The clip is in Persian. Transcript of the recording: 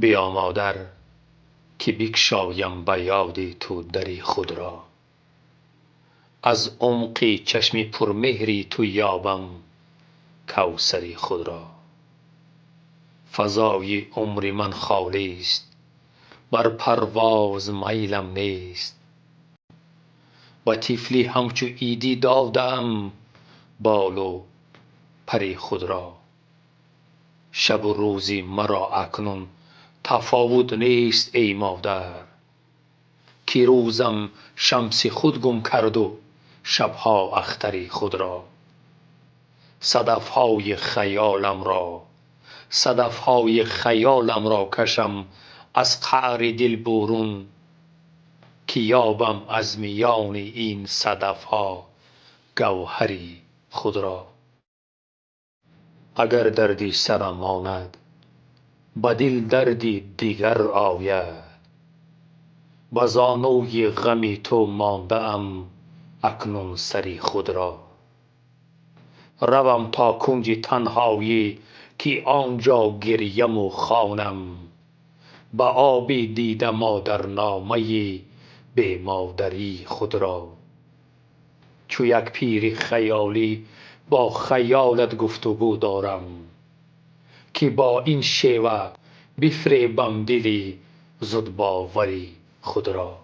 بیا مادر که بگشایم به یاد تو دری خود را. از عمق چشم پرمهری تو یابم کوثری خود را. فضای عمر من خالی است، بر پرواز میلم نیست. به طفلی همچو عیدی داده ام بال و پری خود را. شب و روز مرا اکنون تفاوت نیست ای مادر، که روزم شمس خود گم کرد و شبها اختری خود را. صدف های خیالم را کشم از قعر دل برون، که یابم از میان این صدف ها گوهری خود را. اگر دردی سرم ماند به دل دردی دیگر آید، به زانوی غم تو مانده ام اکنون سری خود را. روم تا کنج تنهایی که آنجا گریم و خوانم، به آب دیده مادرنامه بی مادری خود را. چو یک پیر خیالی با خیالت گفت و گو دارم، که با این شیوه بفریبم دل زود باوری خود را.